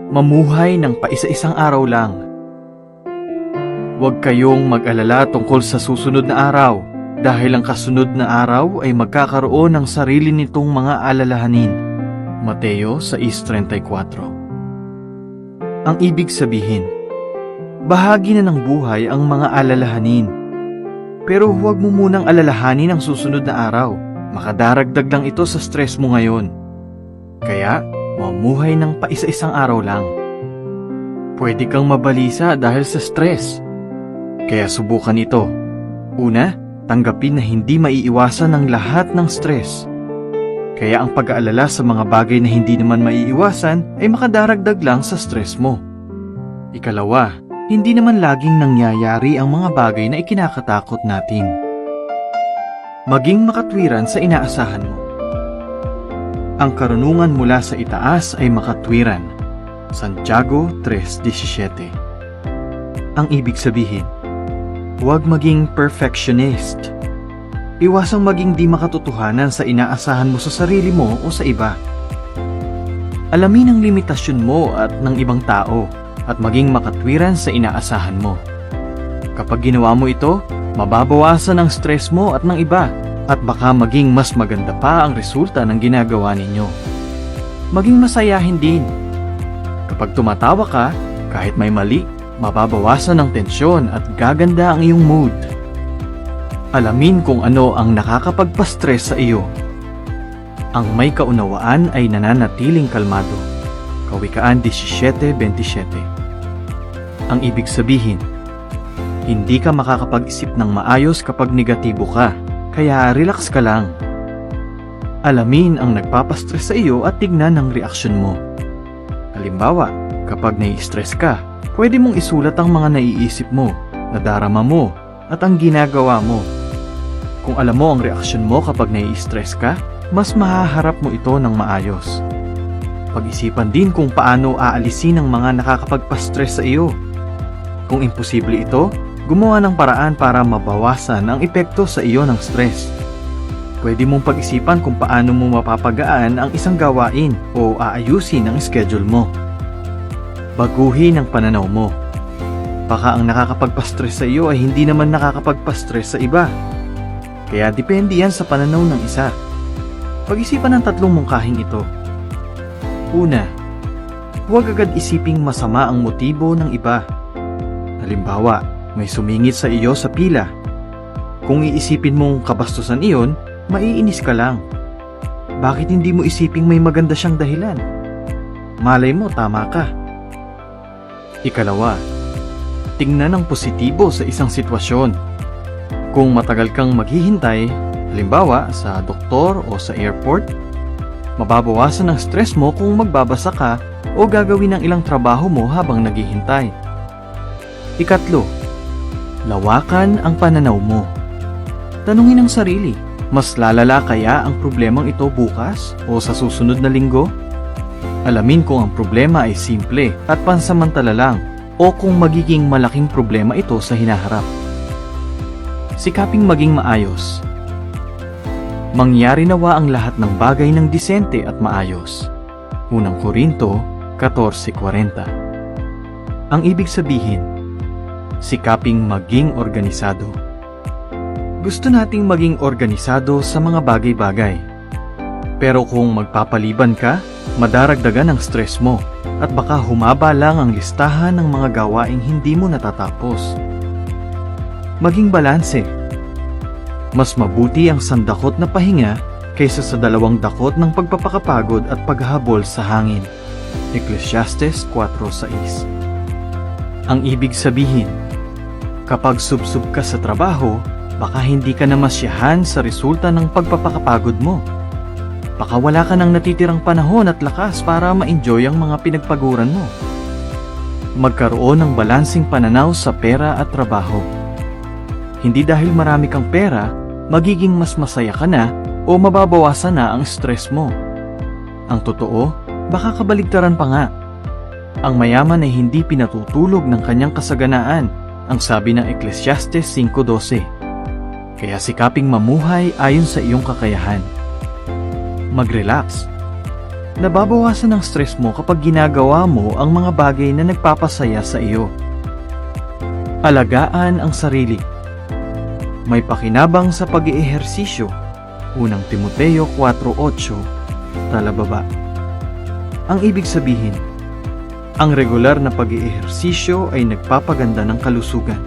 Mamuhay ng paisa-isang araw lang. Huwag kayong mag-alala tungkol sa susunod na araw dahil ang kasunod na araw ay magkakaroon ng sarili nitong mga alalahanin. Mateo 6:34. Ang ibig sabihin, bahagi na ng buhay ang mga alalahanin. Pero huwag mo munang alalahanin ang susunod na araw. Makadaragdag lang ito sa stress mo ngayon. Kaya, mamuhay ng paisa-isang araw lang. Pwede kang mabalisa dahil sa stress. Kaya subukan ito. Una, tanggapin na hindi maiiwasan ang lahat ng stress. Kaya ang pag-aalala sa mga bagay na hindi naman maiiwasan ay makadaragdag lang sa stress mo. Ikalawa, hindi naman laging nangyayari ang mga bagay na ikinakatakot natin. Maging makatwiran sa inaasahan mo. Ang karunungan mula sa itaas ay makatwiran. Santiago 3:17. Ang ibig sabihin, huwag maging perfectionist. Iwasang maging di makatotohanan sa inaasahan mo sa sarili mo o sa iba. Alamin ang limitasyon mo at ng ibang tao at maging makatwiran sa inaasahan mo. Kapag ginawa mo ito, mababawasan ang stress mo at ng iba. At baka maging mas maganda pa ang resulta ng ginagawa ninyo. Maging masayahin din. Kapag tumatawa ka, kahit may mali, mababawasan ang tensyon at gaganda ang iyong mood. Alamin kung ano ang nakakapagpa-stress sa iyo. Ang may kaunawaan ay nananatiling kalmado. Kawikaan 17:27. Ang ibig sabihin, hindi ka makakapag-isip ng maayos kapag negatibo ka. Kaya relax ka lang. Alamin ang nagpapastress sa iyo at tignan ang reaksyon mo. Halimbawa, kapag nai-stress ka, pwede mong isulat ang mga naiisip mo, nadarama mo, at ang ginagawa mo. Kung alam mo ang reaksyon mo kapag nai-stress ka, mas mahaharap mo ito ng maayos. Pag-isipan din kung paano aalisin ang mga nakakapagpastress sa iyo. Kung imposible ito, gumawa ng paraan para mabawasan ang epekto sa iyo ng stress. Pwede mong pag-isipan kung paano mo mapapagaan ang isang gawain o aayusin ang schedule mo. Baguhin ang pananaw mo. Baka ang nakakapagpa-stress sa iyo ay hindi naman nakakapagpa-stress sa iba. Kaya depende yan sa pananaw ng isa. Pag-isipan ang tatlong mungkahing ito. Una, huwag agad isiping masama ang motibo ng iba. Halimbawa, may sumingit sa iyo sa pila. Kung iisipin mong kabastusan iyon, maiinis ka lang. Bakit hindi mo isiping may maganda siyang dahilan? Malay mo, tama ka. Ikalawa, tingnan ang positibo sa isang sitwasyon. Kung matagal kang maghihintay, halimbawa sa doktor o sa airport, mababawasan ang stress mo kung magbabasa ka o gagawin ang ilang trabaho mo habang naghihintay. Ikatlo, lawakan ang pananaw mo. Tanungin ang sarili, mas lalala kaya ang problemang ito bukas o sa susunod na linggo? Alamin kung ang problema ay simple at pansamantala lang o kung magiging malaking problema ito sa hinaharap. Sikaping maging maayos. Mangyari nawa ang lahat ng bagay ng disente at maayos. Unang Korinto 14:40. Ang ibig sabihin, sikaping maging organisado. Gusto nating maging organisado sa mga bagay-bagay. Pero kung magpapaliban ka, madaragdagan ang stress mo at baka humaba lang ang listahan ng mga gawaing hindi mo natatapos. Maging balanse. Mas mabuti ang sandakot na pahinga kaysa sa 2 dakot ng pagpapakapagod at paghahabol sa hangin. Ecclesiastes 4:6. Ang ibig sabihin, kapag subsub ka sa trabaho, baka hindi ka na masyahan sa resulta ng pagpapakapagod mo. Baka wala ka ng natitirang panahon at lakas para ma-enjoy ang mga pinagpaguran mo. Magkaroon ng balansing pananaw sa pera at trabaho. Hindi dahil marami kang pera, magiging mas masaya ka na o mababawasan na ang stress mo. Ang totoo, baka kabaligtaran pa nga. Ang mayaman ay hindi pinatutulog ng kanyang kasaganaan, ang sabi ng Ecclesiastes 5:12. Kaya sikaping mamuhay ayon sa iyong kakayahan. Mag-relax. Nababawasan ang stress mo kapag ginagawa mo ang mga bagay na nagpapasaya sa iyo. Alagaan ang sarili. May pakinabang sa pag-iihersisyo. Unang Timoteo 4:8, talababa. Ang ibig sabihin, ang regular na pag-iihersisyo ay nagpapaganda ng kalusugan.